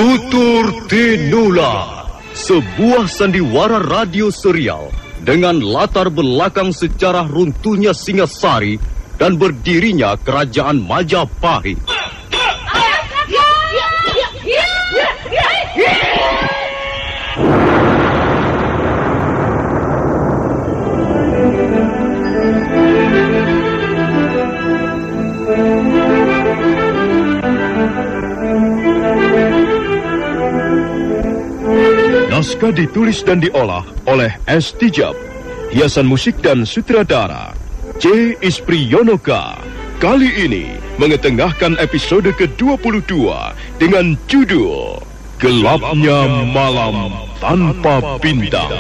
Tutur Tinula, sebuah sandiwara radio serial dengan latar belakang sejarah runtuhnya Singasari dan berdirinya Kerajaan Majapahit. Naskah ditulis dan diolah oleh S. Tijab. Hiasan musik dan sutradara C. Ispriyonoka. Kali ini mengetengahkan episode ke-22 dengan judul Gelapnya Malam Tanpa Bintang.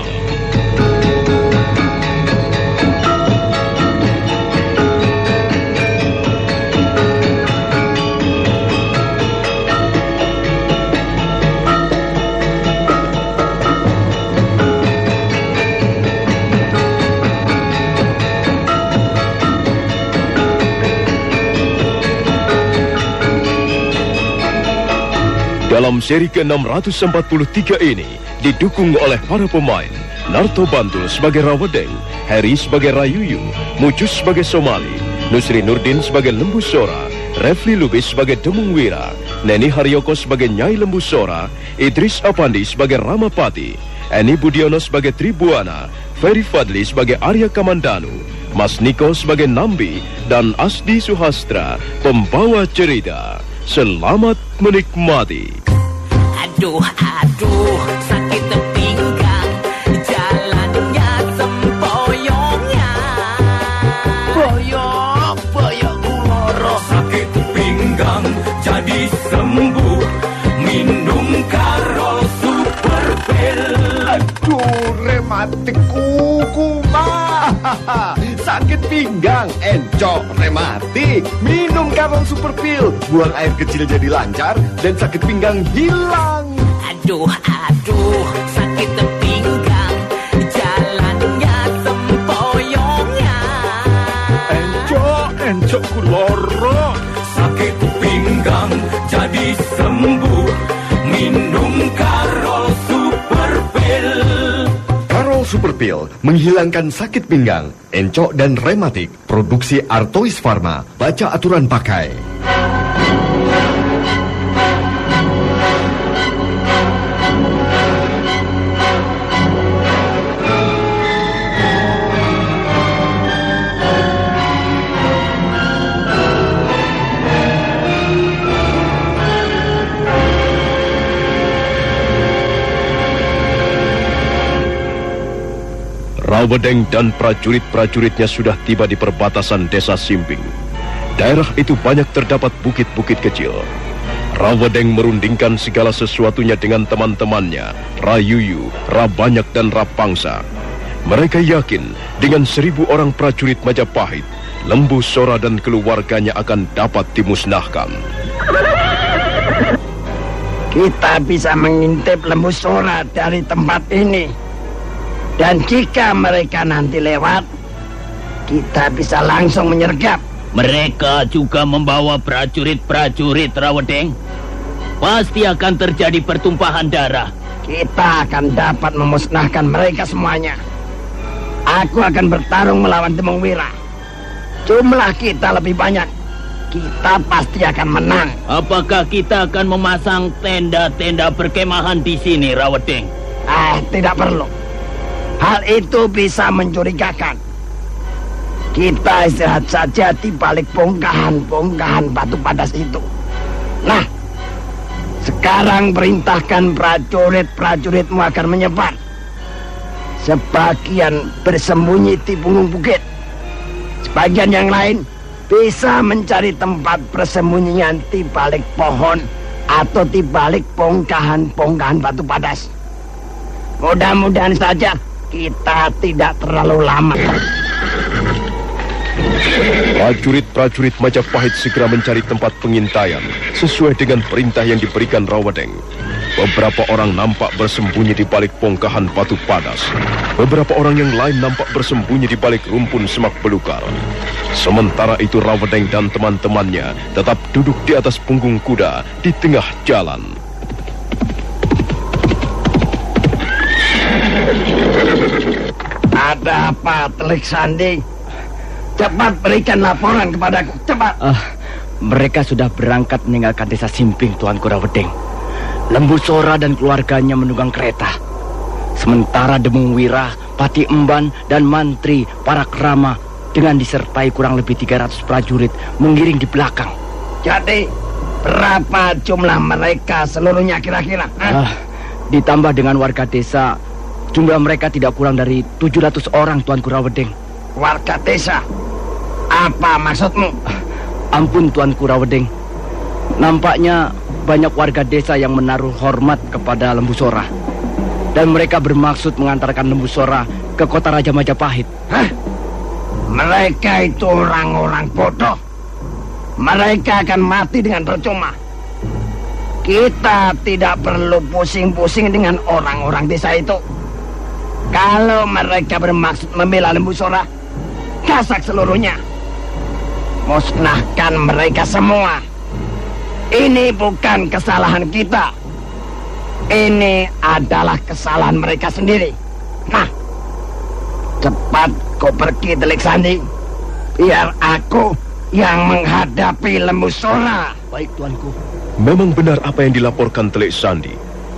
Dalam seri ke-643 ini didukung oleh para pemain Narto Bantul sebagai Rawedeng, Heri sebagai Rayuyu, Mucus sebagai Somali, Nusri Nurdin sebagai Lembu Sora, Refli Lubis sebagai Demung Wira, Neni Haryoko sebagai Nyai Lembu Sora, Idris Apandi sebagai Ramapati, Eni Budiono sebagai Tribuana, Ferry Fadli sebagai Arya Kamandanu, Mas Niko sebagai Nambi, dan Asdi Suhastra pembawa cerita. Selamat menikmati. Aduh, sakit pinggang, jalannya sempoyongnya. Boyok kuloro. Sakit pinggang jadi sembuh, minum Karol Super Pil. Aduh, rematik kuku mah. Sakit pinggang, encok, rematik. Minum Karol Super Pil. Buang air kecil jadi lancar dan sakit pinggang hilang. Aduh, sakit pinggang, jalannya sempoyongnya. Encok kuloro. Sakit pinggang jadi sembuh, minum Karol Super Pil. Karol Super Pil menghilangkan sakit pinggang, encok dan rematik. Produksi Artois Pharma. Baca aturan pakai. Rawedeng dan prajurit-prajuritnya sudah tiba di perbatasan desa Simping. Daerah itu banyak terdapat bukit-bukit kecil. Rawedeng merundingkan segala sesuatunya dengan teman-temannya, Rayuyu, Rabanyak, dan Rapangsa. Mereka yakin dengan 1.000 orang prajurit Majapahit, Lembu Sora dan keluarganya akan dapat dimusnahkan. Kita bisa mengintip Lembu Sora dari tempat ini. Dan jika mereka nanti lewat, kita bisa langsung menyergap. Mereka juga membawa prajurit-prajurit, Rawedeng. Pasti akan terjadi pertumpahan darah. Kita akan dapat memusnahkan mereka semuanya. Aku akan bertarung melawan Demung Wira. Jumlah kita lebih banyak. Kita pasti akan menang. Apakah kita akan memasang tenda-tenda perkemahan di sini, Rawedeng? Tidak perlu. Hal itu bisa mencurigakan. Kita istirahat saja di balik bongkahan-bongkahan batu padas itu. Nah, sekarang perintahkan prajurit-prajuritmu agar menyebar. Sebagian bersembunyi di punggung bukit. Sebagian yang lain bisa mencari tempat persembunyian di balik pohon atau di balik bongkahan-bongkahan batu padas. Mudah-mudahan saja kita tidak terlalu lama. Prajurit-prajurit Majapahit segera mencari tempat pengintaian sesuai dengan perintah yang diberikan Rawedeng. Beberapa orang nampak bersembunyi di balik bongkahan batu padas. Beberapa orang yang lain nampak bersembunyi di balik rumpun semak belukar. Sementara itu Rawedeng dan teman-temannya tetap duduk di atas punggung kuda di tengah jalan. Ada apa, Telik Sandi? Cepat berikan laporan kepadaku, cepat. Mereka sudah berangkat meninggalkan desa Simping, Tuanku Rawedeng. Lembu Sora dan keluarganya menunggang kereta. Sementara Demung Wira, Pati Emban, dan mantri para kerama dengan disertai kurang lebih 300 prajurit mengiring di belakang. Jadi, berapa jumlah mereka seluruhnya kira-kira? Ditambah dengan warga desa, jumlah mereka tidak kurang dari 700 orang, Tuanku Rawedeng. Warga desa? Apa maksudmu? Ampun, Tuanku Rawedeng. Nampaknya banyak warga desa yang menaruh hormat kepada Lembu Sora. Dan mereka bermaksud mengantarkan Lembu Sora ke kota Raja Majapahit. Hah? Mereka itu orang-orang bodoh. Mereka akan mati dengan percuma. Kita tidak perlu pusing-pusing dengan orang-orang desa itu. Kalau mereka bermaksud membela Lembu Sora, gasak seluruhnya. Musnahkan mereka semua. Ini bukan kesalahan kita. Ini adalah kesalahan mereka sendiri. Nah, cepat kau pergi, Telik Sandi. Biar aku yang menghadapi Lembu Sora. Baik, Tuanku. Memang benar apa yang dilaporkan Telik Sandi.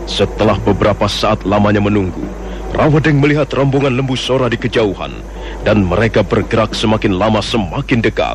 Setelah beberapa saat lamanya menunggu, Rawedeng melihat rombongan Lembu Sora di kejauhan, dan mereka bergerak semakin lama semakin dekat.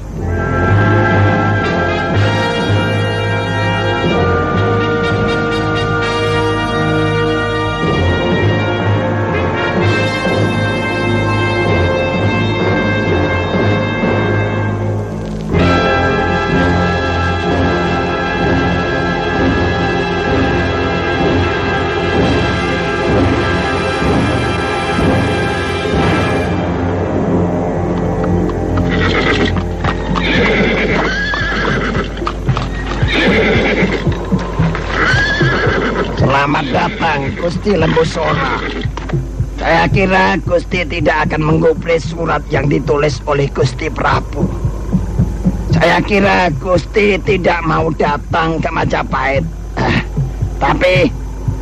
Selamat datang, Gusti Lembu Sora. Saya kira Gusti tidak akan menggubris surat yang ditulis oleh Gusti Prabu. Saya kira Gusti tidak mau datang ke Majapahit. Tapi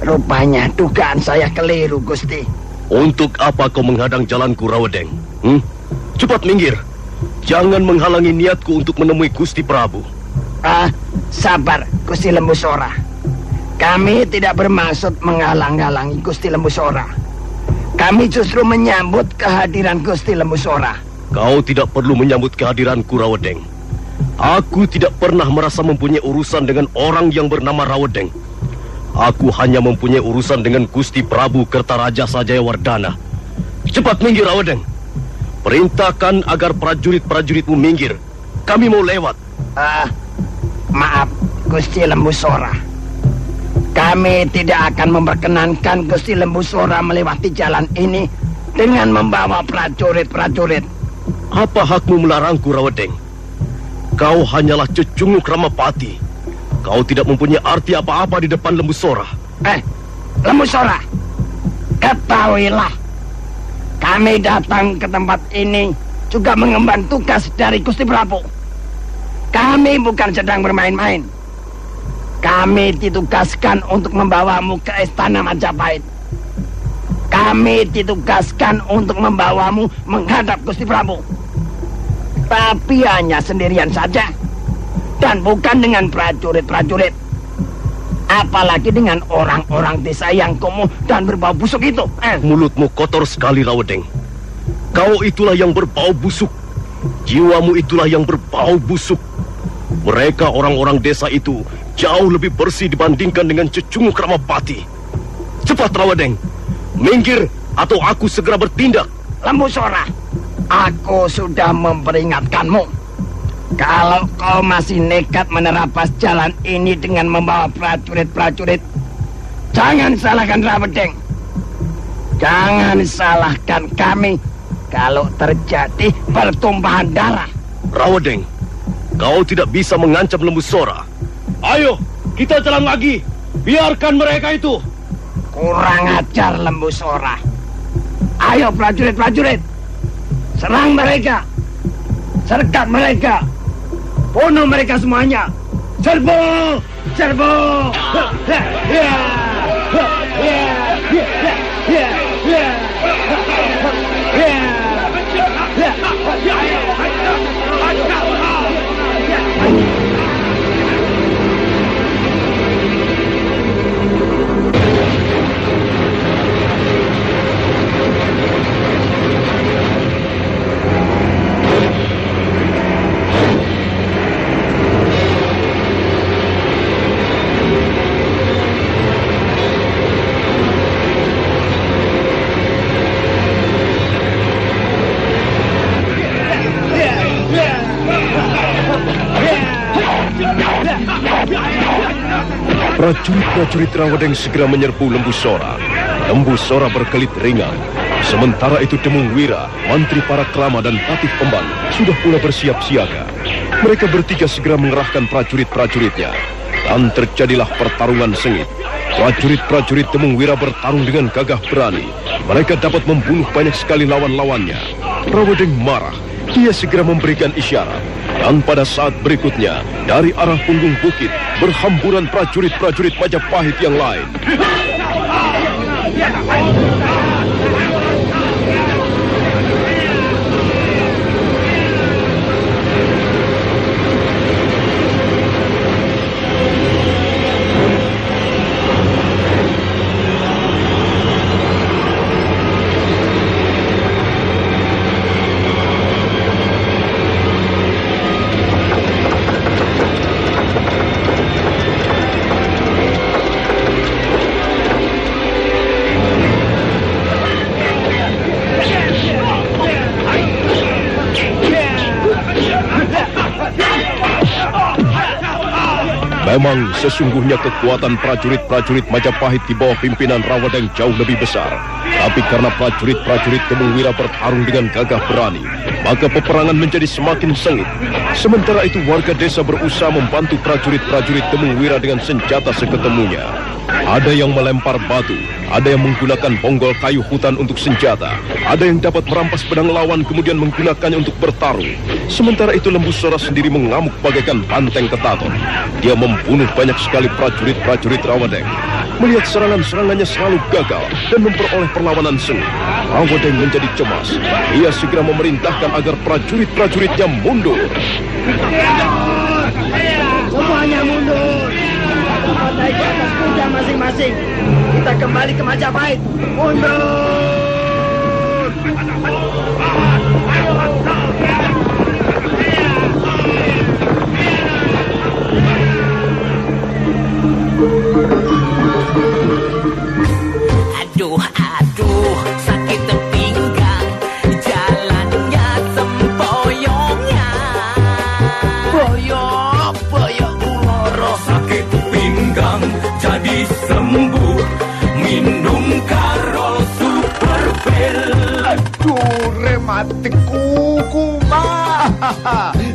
rupanya dugaan saya keliru, Gusti. Untuk apa kau menghadang jalanku, Rawedeng? Cepat minggir. Jangan menghalangi niatku untuk menemui Gusti Prabu. Sabar, Gusti Lembu Sora. Kami tidak bermaksud menghalang-halangi Gusti Lembu Sora. Kami justru menyambut kehadiran Gusti Lembu Sora. Kau tidak perlu menyambut kehadiranku, Rawedeng. Aku tidak pernah merasa mempunyai urusan dengan orang yang bernama Rawedeng. Aku hanya mempunyai urusan dengan Gusti Prabu Kertaraja Sajayawardana. Cepat minggir, Rawedeng. Perintahkan agar prajurit-prajuritmu minggir. Kami mau lewat. Maaf, Gusti Lembu Sora. Kami tidak akan memperkenankan Gusti Lembu Sora melewati jalan ini dengan membawa prajurit-prajurit. Apa hakmu melarangku, Rawedeng? Kau hanyalah cucungmu Kramapati. Kau tidak mempunyai arti apa-apa di depan Lembu Sora. Lembu Sora, ketahuilah, kami datang ke tempat ini juga mengemban tugas dari Gusti Prabu. Kami bukan sedang bermain-main. Kami ditugaskan untuk membawamu ke Istana Majapahit. Kami ditugaskan untuk membawamu menghadap Gusti Prabu. Tapi hanya sendirian saja. Dan bukan dengan prajurit-prajurit. Apalagi dengan orang-orang desa yang kumuh dan berbau busuk itu. Mulutmu kotor sekali, Rawedeng. Kau itulah yang berbau busuk. Jiwamu itulah yang berbau busuk. Mereka orang-orang desa itu jauh lebih bersih dibandingkan dengan cucungmu Kramapati. Cepat, Rawedeng. Minggir atau aku segera bertindak. Lembu Sora, aku sudah memperingatkanmu. Kalau kau masih nekat menerabas jalan ini dengan membawa prajurit-prajurit, jangan salahkan Rawedeng. Jangan salahkan kami kalau terjadi pertumpahan darah. Rawedeng, kau tidak bisa mengancam Lembu Sora. Ayo, kita jalan lagi. Biarkan mereka itu. Kurang ajar, Lembu Sora. Ayo prajurit-prajurit, serang mereka. Sergap mereka. Bunuh mereka semuanya. Serbu! Serbu! Yeah! Prajurit-prajurit Rawedeng segera menyerbu Lembu Sora. Lembu Sora berkelit ringan. Sementara itu Demung Wira, Mantri Parakrama dan Patih Emban sudah pula bersiap siaga. Mereka bertiga segera mengerahkan prajurit-prajuritnya. Dan terjadilah pertarungan sengit. Prajurit-prajurit Demung Wira bertarung dengan gagah berani. Mereka dapat membunuh banyak sekali lawan-lawannya. Rawedeng marah. Dia segera memberikan isyarat. Dan pada saat berikutnya, dari arah punggung bukit, berhamburan prajurit-prajurit Majapahit yang lain. Memang sesungguhnya kekuatan prajurit-prajurit Majapahit di bawah pimpinan Rawedeng jauh lebih besar. Tapi karena prajurit-prajurit Demung Wira bertarung dengan gagah berani, maka peperangan menjadi semakin sengit. Sementara itu warga desa berusaha membantu prajurit-prajurit Demung Wira dengan senjata seketemunya. Ada yang melempar batu, ada yang menggunakan bonggol kayu hutan untuk senjata, ada yang dapat merampas pedang lawan kemudian menggunakannya untuk bertarung. Sementara itu Lembu Sora sendiri mengamuk bagaikan banteng ketaton. Dia membunuh banyak sekali prajurit-prajurit Rawedeng. Melihat serangan-serangannya selalu gagal dan memperoleh perlawanan sengit, Rawedeng menjadi cemas. Ia segera memerintahkan agar prajurit-prajuritnya mundur. Semuanya mundur. Naik ke atas kuda masing-masing. Kita kembali ke Majapahit. Mundur. Aduh, sakit pinggang, jalannya sempoyongnya. Boyok uloro. Sakit pinggang jadi sembuh, minum Karol Super Pil. Aduh, rematik kuku mah.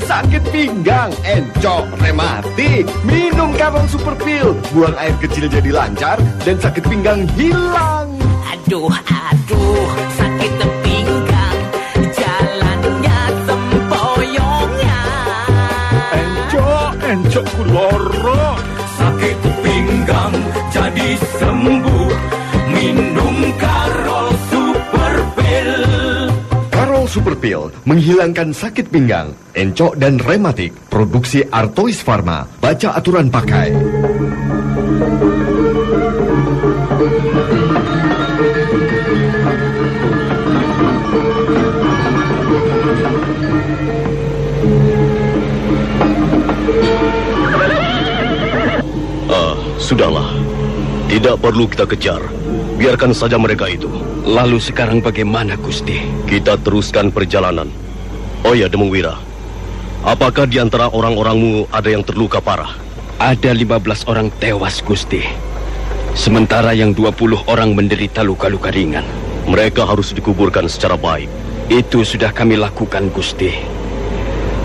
Sakit pinggang, encok, rematik. Minum Karol Super Pil. Buang air kecil jadi lancar dan sakit pinggang hilang. Aduh, sakit pinggang, jalannya sempoyongnya. Encok kuloro. Sakit pinggang jadi sembuh, minum Karol Super Pil. Karol Super Pil menghilangkan sakit pinggang, encok dan rematik. Produksi Artois Pharma. Baca aturan pakai. Sudahlah. Tidak perlu kita kejar. Biarkan saja mereka itu. Lalu sekarang bagaimana, Gusti? Kita teruskan perjalanan. Oh ya, Demung Wira. Apakah di antara orang-orangmu ada yang terluka parah? Ada 15 orang tewas, Gusti. Sementara yang 20 orang menderita luka-luka ringan. Mereka harus dikuburkan secara baik. Itu sudah kami lakukan, Gusti.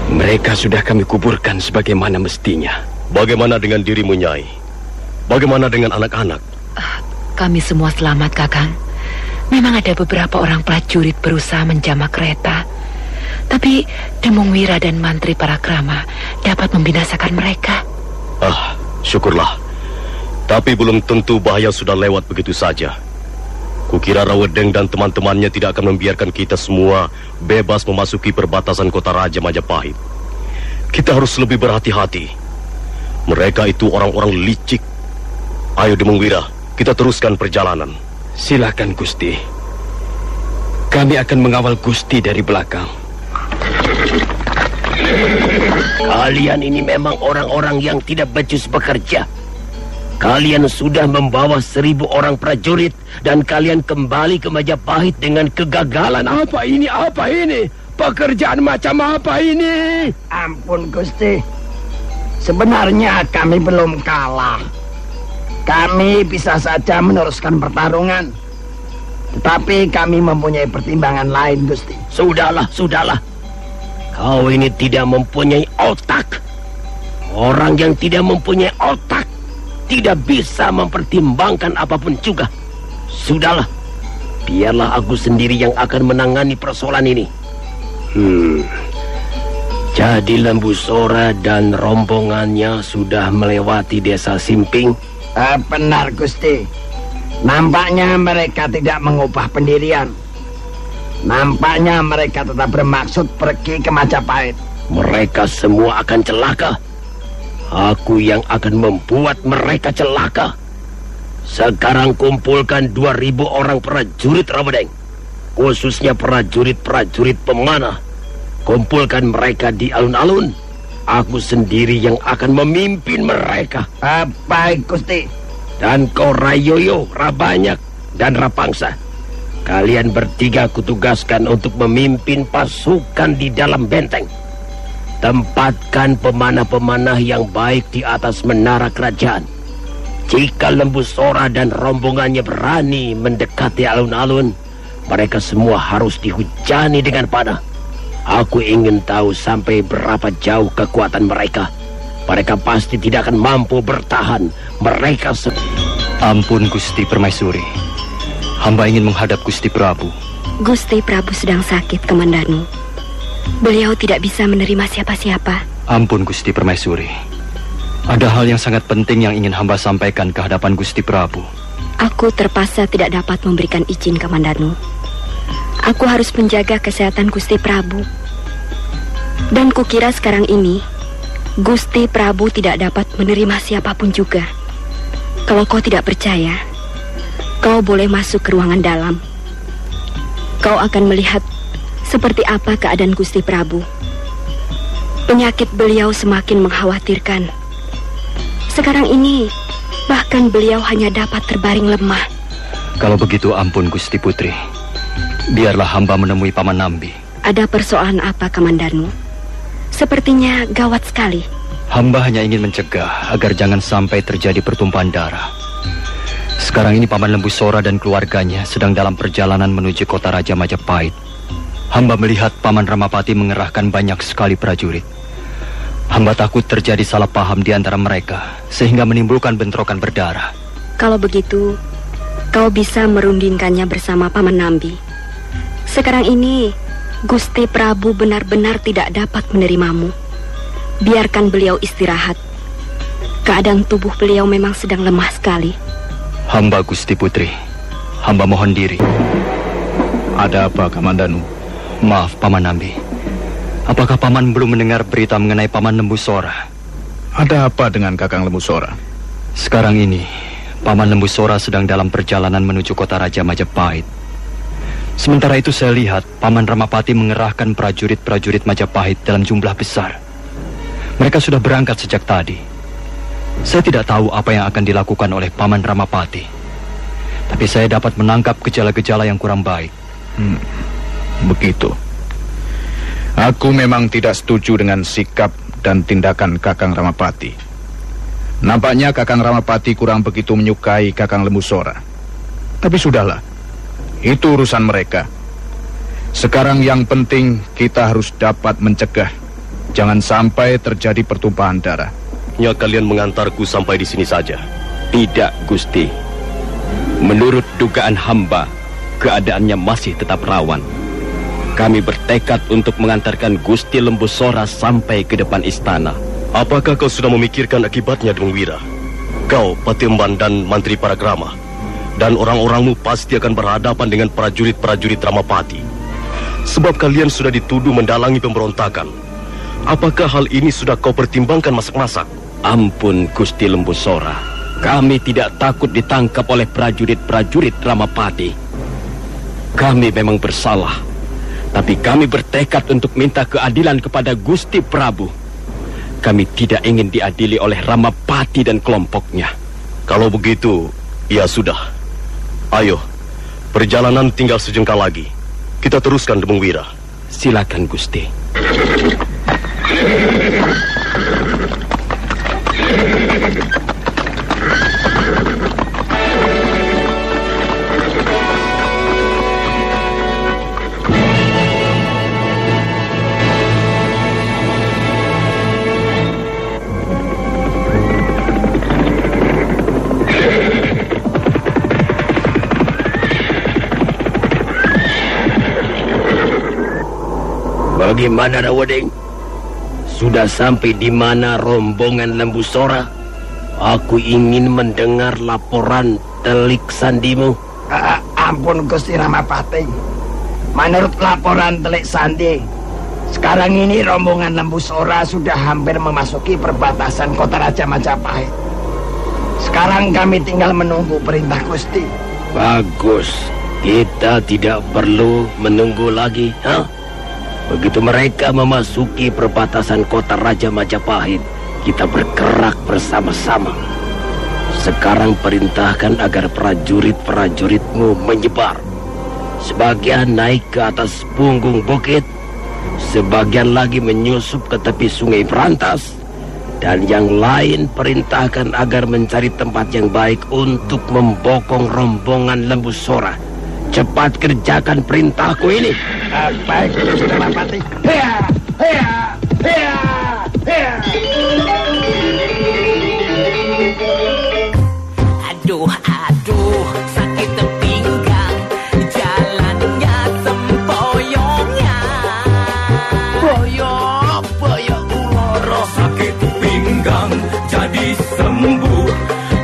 Mereka sudah kami kuburkan sebagaimana mestinya. Bagaimana dengan dirimu, Nyai? Bagaimana dengan anak-anak? Kami semua selamat, Kakang. Memang ada beberapa orang prajurit berusaha menjamak kereta. Tapi Demung Wira dan Mantri Parakrama dapat membinasakan mereka. Syukurlah. Tapi belum tentu bahaya sudah lewat begitu saja. Kukira Rawedeng dan teman-temannya tidak akan membiarkan kita semua bebas memasuki perbatasan kota Raja Majapahit. Kita harus lebih berhati-hati. Mereka itu orang-orang licik. Ayo Demung Wira, kita teruskan perjalanan. Silakan, Gusti. Kami akan mengawal Gusti dari belakang. Kalian ini memang orang-orang yang tidak becus bekerja. Kalian sudah membawa 1000 orang prajurit dan kalian kembali ke Majapahit dengan kegagalan. Apa ini? Pekerjaan macam apa ini? Ampun, Gusti. Sebenarnya kami belum kalah. Kami bisa saja meneruskan pertarungan, tetapi kami mempunyai pertimbangan lain, Gusti. Sudahlah. Kau ini tidak mempunyai otak. Orang yang tidak mempunyai otak tidak bisa mempertimbangkan apapun juga. Sudahlah, biarlah aku sendiri yang akan menangani persoalan ini. Jadi Lembu Sora dan rombongannya sudah melewati desa Simping? Benar, Gusti. Nampaknya mereka tidak mengubah pendirian. Nampaknya mereka tetap bermaksud pergi ke Majapahit. Mereka semua akan celaka. Aku yang akan membuat mereka celaka. Sekarang kumpulkan 2.000 orang prajurit Rawedeng, khususnya prajurit-prajurit pemanah. Kumpulkan mereka di alun-alun. Aku sendiri yang akan memimpin mereka. Baik, Gusti. Dan kau Rayoyo, Rabanyak, dan Rapangsa. Kalian bertiga kutugaskan untuk memimpin pasukan di dalam benteng. Tempatkan pemanah-pemanah yang baik di atas menara kerajaan. Jika Lembu Sora dan rombongannya berani mendekati alun-alun, mereka semua harus dihujani dengan panah. Aku ingin tahu sampai berapa jauh kekuatan mereka. Mereka pasti tidak akan mampu bertahan. Mereka Ampun Gusti Permaisuri. Hamba ingin menghadap Gusti Prabu. Gusti Prabu sedang sakit, Kamandanu. Beliau tidak bisa menerima siapa-siapa. Ampun Gusti Permaisuri. Ada hal yang sangat penting yang ingin hamba sampaikan ke hadapan Gusti Prabu. Aku terpaksa tidak dapat memberikan izin, Kamandanu. Aku harus menjaga kesehatan Gusti Prabu. Dan kukira sekarang ini Gusti Prabu tidak dapat menerima siapapun juga. Kalau kau tidak percaya, kau boleh masuk ke ruangan dalam. Kau akan melihat seperti apa keadaan Gusti Prabu. Penyakit beliau semakin mengkhawatirkan. Sekarang ini bahkan beliau hanya dapat terbaring lemah. Kalau begitu ampun Gusti Putri. Biarlah hamba menemui Paman Nambi. Ada persoalan apa, Kamandanu? Sepertinya gawat sekali. Hamba hanya ingin mencegah agar jangan sampai terjadi pertumpahan darah. Sekarang ini Paman Lembu Sora dan keluarganya sedang dalam perjalanan menuju kota Raja Majapahit. Hamba melihat Paman Ramapati mengerahkan banyak sekali prajurit. Hamba takut terjadi salah paham di antara mereka, sehingga menimbulkan bentrokan berdarah. Kalau begitu, kau bisa merundingkannya bersama Paman Nambi. Sekarang ini, Gusti Prabu benar-benar tidak dapat menerimamu. Biarkan beliau istirahat. Keadaan tubuh beliau memang sedang lemah sekali. Hamba Gusti Putri, hamba mohon diri. Ada apa, Kamandanu? Maaf, Paman Nambi. Apakah Paman belum mendengar berita mengenai Paman Lembu Sora? Ada apa dengan Kakang Lembu Sora? Sekarang ini, Paman Lembu Sora sedang dalam perjalanan menuju kota Raja Majapahit. Sementara itu saya lihat Paman Ramapati mengerahkan prajurit-prajurit Majapahit dalam jumlah besar. Mereka sudah berangkat sejak tadi. Saya tidak tahu apa yang akan dilakukan oleh Paman Ramapati. Tapi saya dapat menangkap gejala-gejala yang kurang baik. Begitu. Aku memang tidak setuju dengan sikap dan tindakan Kakang Ramapati. Nampaknya Kakang Ramapati kurang begitu menyukai Kakang Lembu Sora. Tapi sudahlah, itu urusan mereka. Sekarang yang penting kita harus dapat mencegah. Jangan sampai terjadi pertumpahan darah. Ya, kalian mengantarku sampai di sini saja. Tidak, Gusti. Menurut dugaan hamba, keadaannya masih tetap rawan. Kami bertekad untuk mengantarkan Gusti Lembu Sora sampai ke depan istana. Apakah kau sudah memikirkan akibatnya, Demung Wira? Kau, Patimban dan Mantri Paragrama, dan orang-orangmu pasti akan berhadapan dengan prajurit-prajurit Ramapati. Sebab kalian sudah dituduh mendalangi pemberontakan. Apakah hal ini sudah kau pertimbangkan masak-masak? Ampun, Gusti Lembu Sora. Kami tidak takut ditangkap oleh prajurit-prajurit Ramapati. Kami memang bersalah. Tapi kami bertekad untuk minta keadilan kepada Gusti Prabu. Kami tidak ingin diadili oleh Ramapati dan kelompoknya. Kalau begitu, ya sudah. Ayo, perjalanan tinggal sejengkal lagi. Kita teruskan, Demung Wira. Silakan, Gusti. Bagaimana Rawedeng? Sudah sampai di mana rombongan Lembu Sora? Aku ingin mendengar laporan telik sandimu. Ampun Gusti Ramapati. Menurut laporan telik sandi, sekarang ini rombongan Lembu Sora sudah hampir memasuki perbatasan kota Raja Majapahit. Sekarang kami tinggal menunggu perintah Gusti. Bagus, kita tidak perlu menunggu lagi. Begitu mereka memasuki perbatasan kota Raja Majapahit, kita bergerak bersama-sama. Sekarang perintahkan agar prajurit-prajuritmu menyebar. Sebagian naik ke atas punggung bukit, sebagian lagi menyusup ke tepi sungai Berantas, dan yang lain perintahkan agar mencari tempat yang baik untuk membokong rombongan Lembu Sora. Cepat kerjakan perintahku ini. Baik, Gusti Ramapati. Hea, hea, hea, hea. Aduh, sakit pinggang, jalannya sempoyongnya. Boyok kuloro. Sakit pinggang jadi sembuh,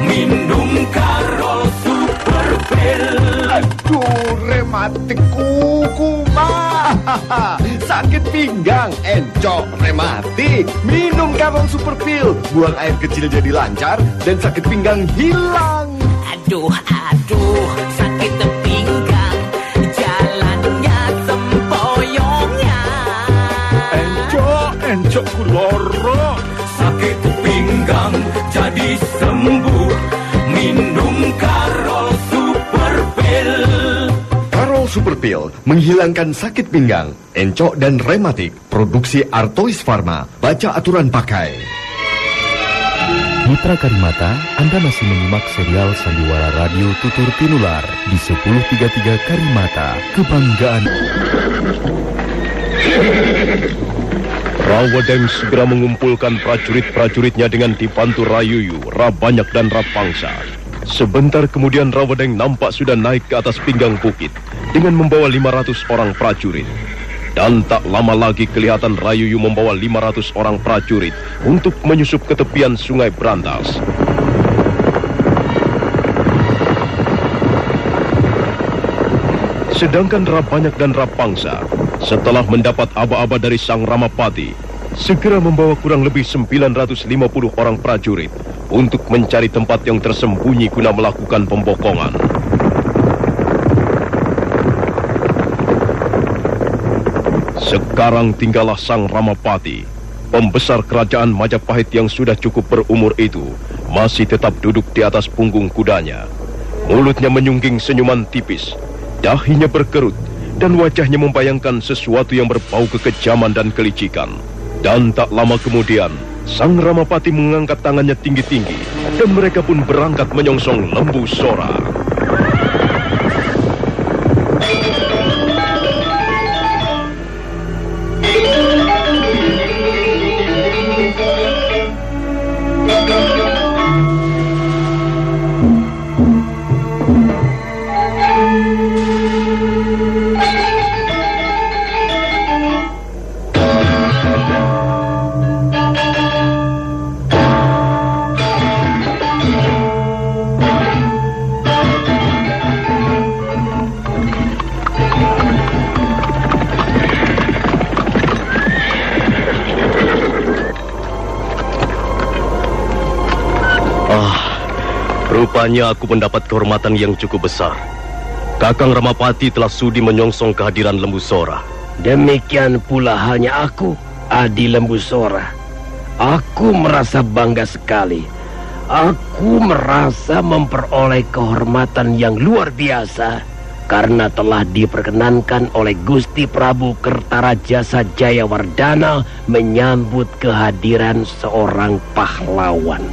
minum Karol Super Pil. Aduh, rematik kuku mah. Sakit pinggang, encok, rematik. Minum Karol Super Pil. Buang air kecil jadi lancar dan sakit pinggang hilang. Aduh, sakit pinggang, jalannya sempoyongnya. Encok kuloro. Sakit pinggang jadi sembuh, minum Karol Super Pil. Karol Super Pil menghilangkan sakit pinggang, encok dan rematik. Produksi Artois Pharma. Baca aturan pakai. Mitra Karimata, Anda masih menyimak serial Sandiwara Radio Tutur Tinular di 1033 Karimata, kebanggaan. Rawedeng segera mengumpulkan prajurit-prajuritnya dengan dibantu Rayuyu, Rabanyak dan Rapangsa. Sebentar kemudian Rawedeng nampak sudah naik ke atas pinggang bukit dengan membawa 500 orang prajurit. Dan tak lama lagi kelihatan Rayuyu membawa 500 orang prajurit untuk menyusup ke tepian sungai Berantas. Sedangkan Rabanyak dan Rapangsa setelah mendapat aba-aba dari Sang Ramapati, segera membawa kurang lebih 950 orang prajurit untuk mencari tempat yang tersembunyi guna melakukan pembokongan. Sekarang tinggallah Sang Ramapati, pembesar kerajaan Majapahit yang sudah cukup berumur itu, masih tetap duduk di atas punggung kudanya. Mulutnya menyungging senyuman tipis, dahinya berkerut, dan wajahnya membayangkan sesuatu yang berbau kekejaman dan kelicikan. Dan tak lama kemudian, Sang Ramapati mengangkat tangannya tinggi-tinggi, dan mereka pun berangkat menyongsong Lembu Sora. Rupanya aku mendapat kehormatan yang cukup besar. Kakang Ramapati telah sudi menyongsong kehadiran Lembu Sora. Demikian pula halnya aku, Adi Lembu Sora. Aku merasa bangga sekali. Aku merasa memperoleh kehormatan yang luar biasa karena telah diperkenankan oleh Gusti Prabu Kertarajasa Jayawardana menyambut kehadiran seorang pahlawan.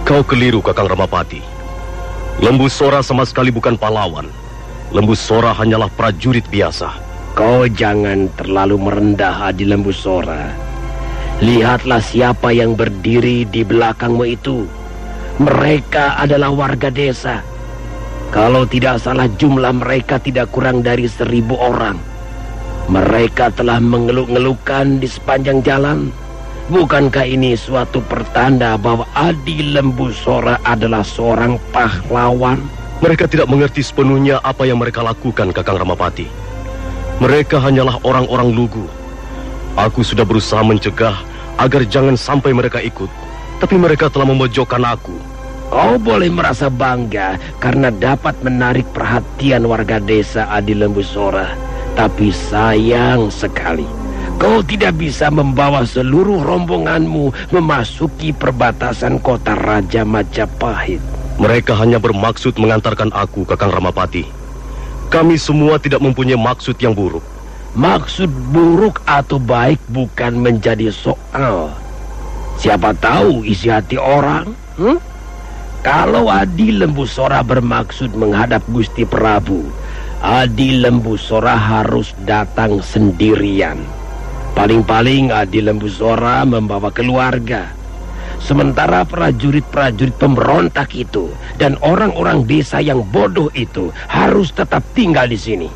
Kau keliru, Kakang Ramapati. Lembu Sora sama sekali bukan pahlawan. Lembu Sora hanyalah prajurit biasa. Kau jangan terlalu merendah, Adi Lembu Sora. Lihatlah siapa yang berdiri di belakangmu itu. Mereka adalah warga desa. Kalau tidak salah jumlah mereka tidak kurang dari 1000 orang. Mereka telah mengeluh-ngeluhkan di sepanjang jalan. Bukankah ini suatu pertanda bahwa Adi Lembu Sora adalah seorang pahlawan? Mereka tidak mengerti sepenuhnya apa yang mereka lakukan, Kakang Ramapati. Mereka hanyalah orang-orang lugu. Aku sudah berusaha mencegah agar jangan sampai mereka ikut, tapi mereka telah memojokkan aku. Kau boleh merasa bangga karena dapat menarik perhatian warga desa Adi Lembu Sora. Tapi sayang sekali, kau tidak bisa membawa seluruh rombonganmu memasuki perbatasan kota Raja Majapahit. Mereka hanya bermaksud mengantarkan aku, Kakang Ramapati. Kami semua tidak mempunyai maksud yang buruk. Maksud buruk atau baik bukan menjadi soal. Siapa tahu isi hati orang? Kalau Adi Lembu Sora bermaksud menghadap Gusti Prabu, Adi Lembu Sora harus datang sendirian. Paling-paling Adi Lembu Sora membawa keluarga. Sementara prajurit-prajurit pemberontak itu dan orang-orang desa yang bodoh itu harus tetap tinggal di sini.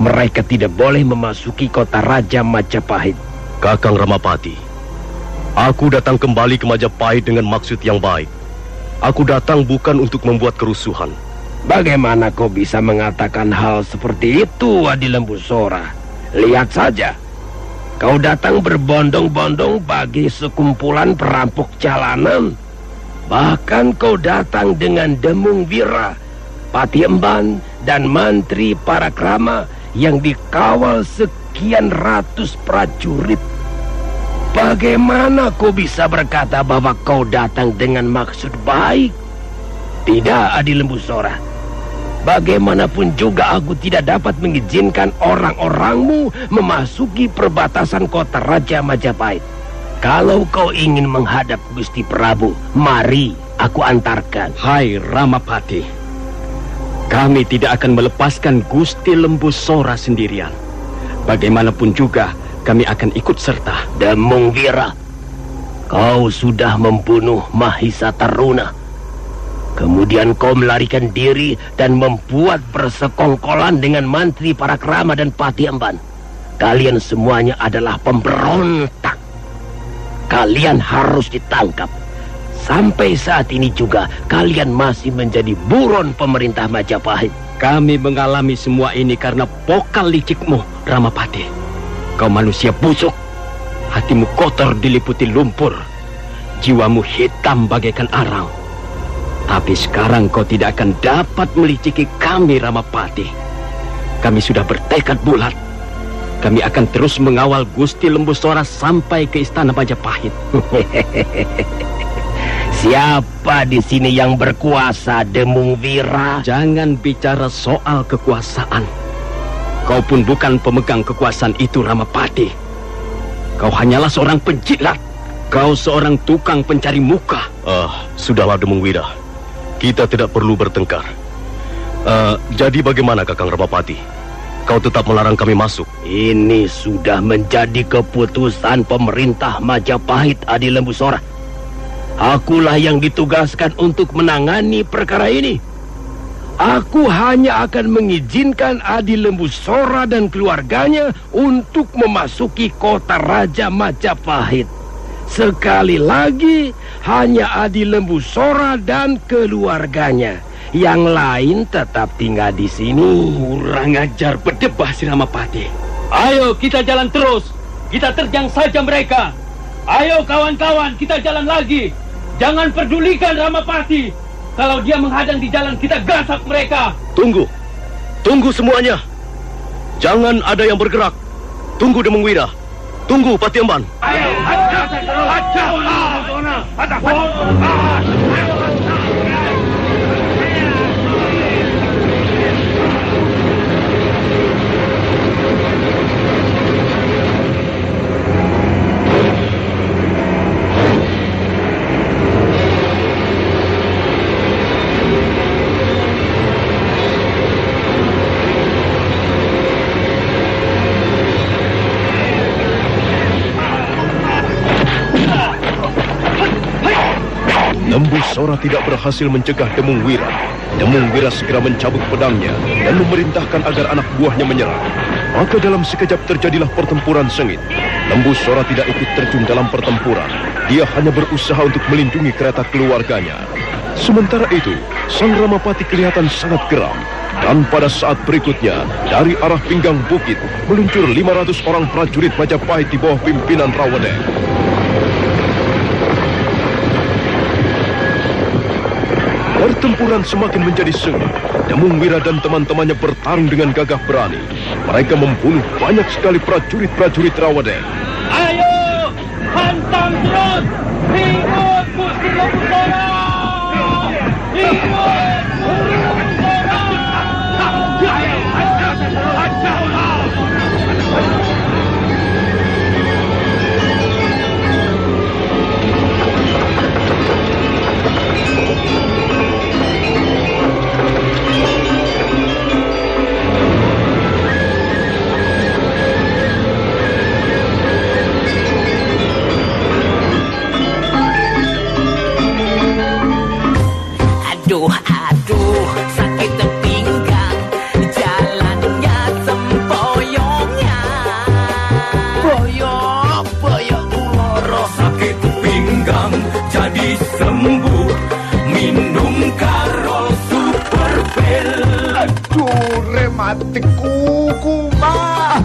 Mereka tidak boleh memasuki kota Raja Majapahit. Kakang Ramapati, aku datang kembali ke Majapahit dengan maksud yang baik. Aku datang bukan untuk membuat kerusuhan. Bagaimana kau bisa mengatakan hal seperti itu, Adi Lembu Sora? Lihat saja, kau datang berbondong-bondong bagi sekumpulan perampok jalanan. Bahkan kau datang dengan Demung Wira, Pati Emban, dan Mantri Parakrama yang dikawal sekian ratus prajurit. Bagaimana kau bisa berkata bahwa kau datang dengan maksud baik? Tidak, Adi Lembu Sora. Bagaimanapun juga aku tidak dapat mengizinkan orang-orangmu memasuki perbatasan kota Raja Majapahit. Kalau kau ingin menghadap Gusti Prabu, mari aku antarkan. Hai Ramapati, kami tidak akan melepaskan Gusti Lembu Sora sendirian. Bagaimanapun juga kami akan ikut serta. Demung Wira, kau sudah membunuh Mahisa Taruna. Kemudian kau melarikan diri dan membuat persekongkolan dengan Mantri Parakrama dan Pati Emban. Kalian semuanya adalah pemberontak. Kalian harus ditangkap. Sampai saat ini juga kalian masih menjadi buron pemerintah Majapahit. Kami mengalami semua ini karena pokal licikmu, Ramapati. Kau manusia busuk. Hatimu kotor diliputi lumpur. Jiwamu hitam bagaikan arang. Tapi sekarang kau tidak akan dapat meliciki kami, Ramapati. Kami sudah bertekad bulat. Kami akan terus mengawal Gusti Lembu Sora sampai ke istana Majapahit. Siapa di sini yang berkuasa, Demung Wira? Jangan bicara soal kekuasaan. Kau pun bukan pemegang kekuasaan itu, Ramapati. Kau hanyalah seorang penjilat. Kau seorang tukang pencari muka. Sudahlah Demung Wira. Kita tidak perlu bertengkar. Jadi bagaimana, Kakang Ramapati? Kau tetap melarang kami masuk? Ini sudah menjadi keputusan pemerintah Majapahit, Adi Lembu Sora. Akulah yang ditugaskan untuk menangani perkara ini. Aku hanya akan mengizinkan Adi Lembu Sora dan keluarganya untuk memasuki kota Raja Majapahit. Sekali lagi, hanya Adi Lembu Sora dan keluarganya. Yang lain tetap tinggal di sini. Kurang ajar, berdebah si Ramapati. Ayo kita jalan terus. Kita terjang saja mereka. Ayo kawan-kawan, kita jalan lagi. Jangan pedulikan Ramapati. Kalau dia menghadang di jalan, kita gasak mereka. Tunggu. Tunggu semuanya. Jangan ada yang bergerak. Tunggu Demung Wira. Tunggu Pati Emban. Ayo, Lembu Sora tidak berhasil mencegah Demung Wira. Demung Wira segera mencabut pedangnya dan memerintahkan agar anak buahnya menyerang. Maka dalam sekejap terjadilah pertempuran sengit. Lembu Sora tidak ikut terjun dalam pertempuran. Dia hanya berusaha untuk melindungi kereta keluarganya. Sementara itu, Sang Ramapati kelihatan sangat geram. Dan pada saat berikutnya, dari arah pinggang bukit, meluncur 500 orang prajurit Majapahit di bawah pimpinan Rawadeng. Pertempuran semakin menjadi sengit. Demung Wira dan teman-temannya bertarung dengan gagah berani. Mereka membunuh banyak sekali prajurit-prajurit Rawadeng. Ayo, hantam terus! Hidup Gusti Lembu Sora! Hidup Gusti Lembu Sora! Aduh, sakit pinggang, jalannya sempoyongnya. Boyok uloro. Sakit pinggang jadi sembuh, minum Karol Super Pil. Aduh, rematik kuku mah.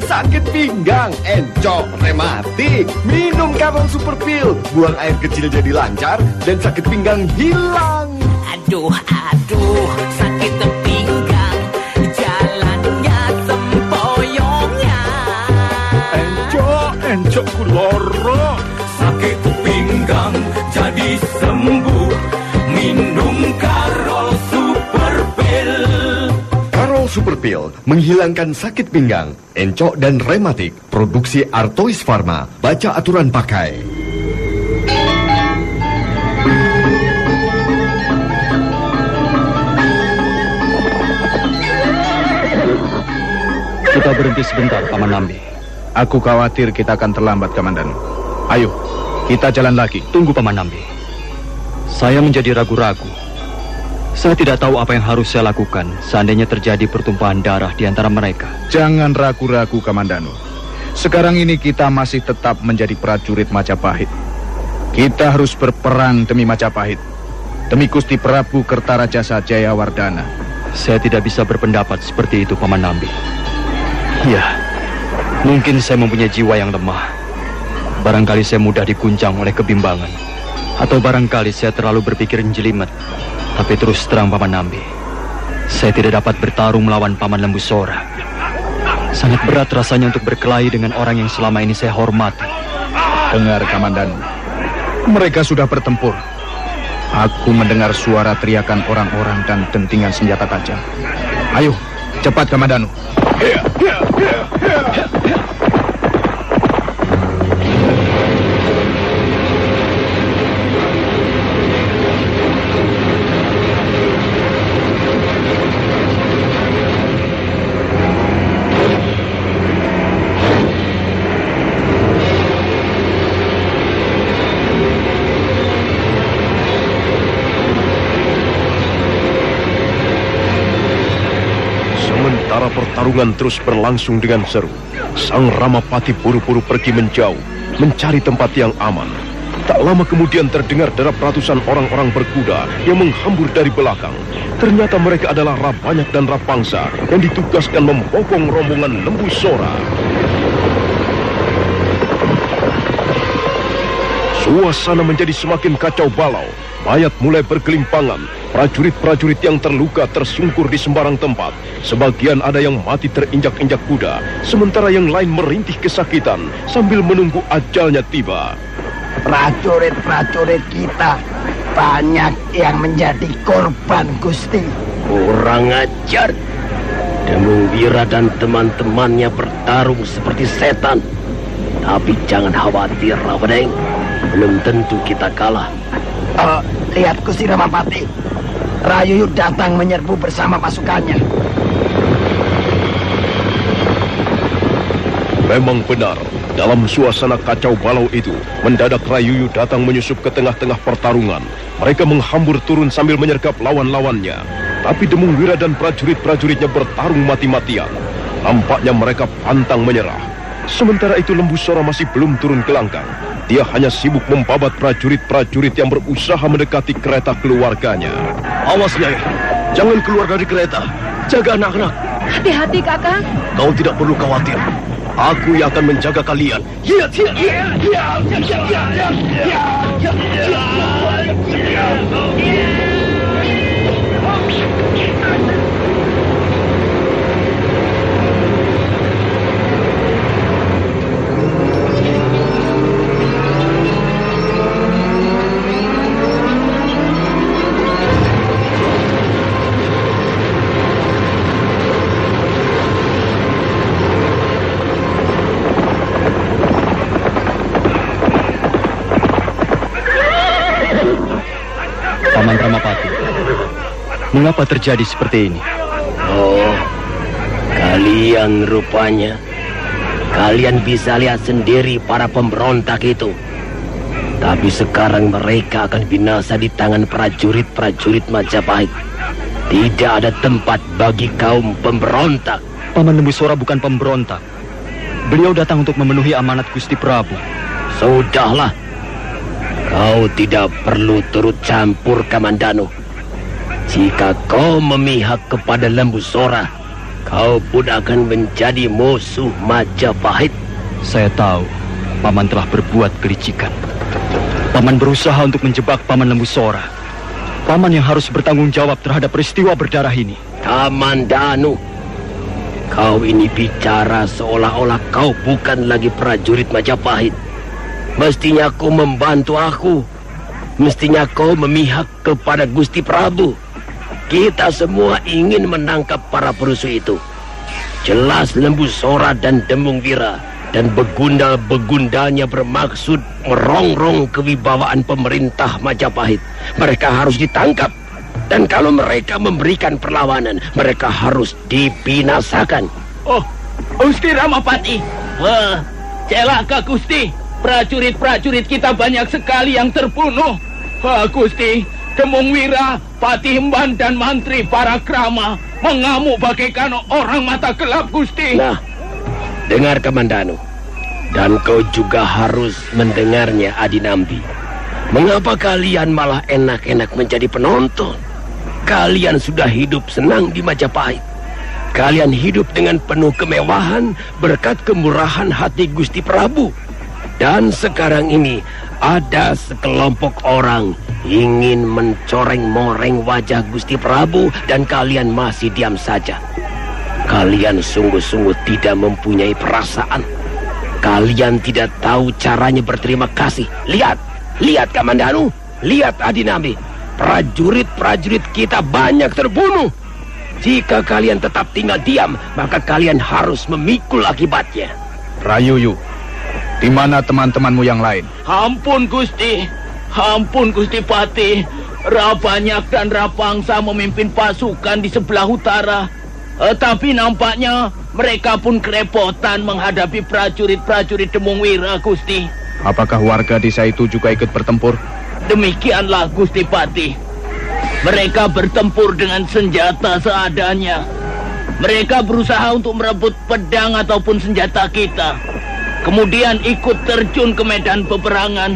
Sakit pinggang, encok, rematik. Minum Karol Super Pil. Buang air kecil jadi lancar dan sakit pinggang hilang. Aduh, sakit pinggang, jalannya sempoyongnya. Encok kuloro. Sakit pinggang jadi sembuh, minum Karol Super Pil. Karol Super Pil menghilangkan sakit pinggang, encok dan rematik. Produksi Artois Pharma. Baca aturan pakai. Kita berhenti sebentar, Paman Nambi. Aku khawatir kita akan terlambat, Kamandanu. Ayo, kita jalan lagi. Tunggu, Paman Nambi. Saya menjadi ragu-ragu. Saya tidak tahu apa yang harus saya lakukan seandainya terjadi pertumpahan darah di antara mereka. Jangan ragu-ragu, Kamandanu. Sekarang ini kita masih tetap menjadi prajurit Majapahit. Kita harus berperang demi Majapahit, demi Gusti Prabu Kertarajasa Jayawardana. Saya tidak bisa berpendapat seperti itu, Paman Nambi. Ya, mungkin saya mempunyai jiwa yang lemah. Barangkali saya mudah diguncang oleh kebimbangan. Atau barangkali saya terlalu berpikir jelimet. Tapi terus terang, Paman Nambi, saya tidak dapat bertarung melawan Paman Lembu Sora. Sangat berat rasanya untuk berkelahi dengan orang yang selama ini saya hormati. Dengar, Kamandanu. Mereka sudah bertempur. Aku mendengar suara teriakan orang-orang dan dentingan senjata tajam. Ayo, cepat, Kamandanu. Pertarungan terus berlangsung dengan seru. Sang Ramapati buru-buru pergi menjauh, mencari tempat yang aman. Tak lama kemudian terdengar derap ratusan orang-orang berkuda yang menghambur dari belakang. Ternyata mereka adalah Rabanyak dan Rapangsa yang ditugaskan membopong rombongan Lembu Sora. Suasana menjadi semakin kacau balau. Mayat mulai bergelimpangan. Prajurit-prajurit yang terluka tersungkur di sembarang tempat. Sebagian ada yang mati terinjak-injak kuda, sementara yang lain merintih kesakitan sambil menunggu ajalnya tiba. Prajurit-prajurit kita banyak yang menjadi korban, Gusti. Kurang ajar. Demung Wira dan teman-temannya bertarung seperti setan. Tapi jangan khawatir, Rawadeng. Belum tentu kita kalah. Lihat, Gusti Ramapati. Rayuyu datang menyerbu bersama pasukannya. Memang benar, Dalam suasana kacau balau itu, mendadak Rayuyu datang menyusup ke tengah-tengah pertarungan. Mereka menghambur turun sambil menyergap lawan-lawannya. Tapi Demung Wira dan prajurit-prajuritnya bertarung mati-matian. Nampaknya mereka pantang menyerah. Sementara itu Lembu Sora masih belum turun ke langkah. Dia hanya sibuk membabat prajurit-prajurit yang berusaha mendekati kereta keluarganya. Awas, Nyai. Jangan keluar dari kereta. Jaga anak-anak. Hati-hati, Kakang. Kau tidak perlu khawatir. Aku yang akan menjaga kalian. Paman Ramapati, mengapa terjadi seperti ini? Oh, kalian rupanya. Kalian bisa lihat sendiri para pemberontak itu. Tapi sekarang mereka akan binasa di tangan prajurit-prajurit Majapahit. Tidak ada tempat bagi kaum pemberontak. Paman Lembu Sora bukan pemberontak. Beliau datang untuk memenuhi amanat Gusti Prabu. Sudahlah. Kau tidak perlu turut campur, Kamandanu. Jika kau memihak kepada Lembu Sora, kau pun akan menjadi musuh Majapahit. Saya tahu Paman telah berbuat kelicikan. Paman berusaha untuk menjebak Paman Lembu Sora. Paman yang harus bertanggung jawab terhadap peristiwa berdarah ini. Kamandanu, kau ini bicara seolah-olah kau bukan lagi prajurit Majapahit. Mestinya kau membantu aku. Mestinya kau memihak kepada Gusti Prabu. Kita semua ingin menangkap para perusuh itu. Jelas Lembu Sora dan Demung Wira dan begundal-begundalnya bermaksud merongrong kewibawaan pemerintah Majapahit. Mereka harus ditangkap. Dan kalau mereka memberikan perlawanan, mereka harus dibinasakan. Oh, Gusti Ramapati. Wah, celaka Gusti. Prajurit-prajurit kita banyak sekali yang terbunuh. Wah, Gusti, Demung Wira, Patih Emban dan Mantri Parakrama mengamuk bagaikan orang mata gelap, Gusti. Nah, dengar Kamandanu. Dan kau juga harus mendengarnya, Adinambi. Mengapa kalian malah enak-enak menjadi penonton? Kalian sudah hidup senang di Majapahit. Kalian hidup dengan penuh kemewahan berkat kemurahan hati Gusti Prabu. Dan sekarang ini ada sekelompok orang ingin mencoreng-moreng wajah Gusti Prabu dan kalian masih diam saja. Kalian sungguh-sungguh tidak mempunyai perasaan. Kalian tidak tahu caranya berterima kasih. Lihat Kamandanu, lihat Adinambi. Prajurit-prajurit kita banyak terbunuh. Jika kalian tetap tinggal diam, maka kalian harus memikul akibatnya. Rayuyu, di mana teman-temanmu yang lain? Ampun Gusti Patih. Rabanyak dan Rapangsa memimpin pasukan di sebelah utara. Tapi nampaknya mereka pun kerepotan menghadapi prajurit-prajurit Demung Wira, Gusti. Apakah warga desa itu juga ikut bertempur? Demikianlah Gusti Patih. Mereka bertempur dengan senjata seadanya. Mereka berusaha untuk merebut pedang ataupun senjata kita. Kemudian ikut terjun ke medan peperangan.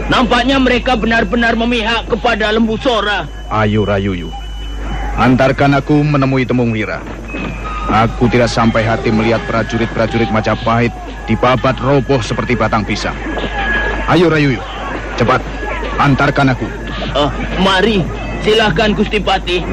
Nampaknya mereka benar-benar memihak kepada Lembu Sora. Ayo Rayuyu, antarkan aku menemui Demung Wira. Aku tidak sampai hati melihat prajurit-prajurit Majapahit dibabat roboh seperti batang pisang. Ayo Rayuyu, cepat, antarkan aku. Mari, silakan Gusti Patih.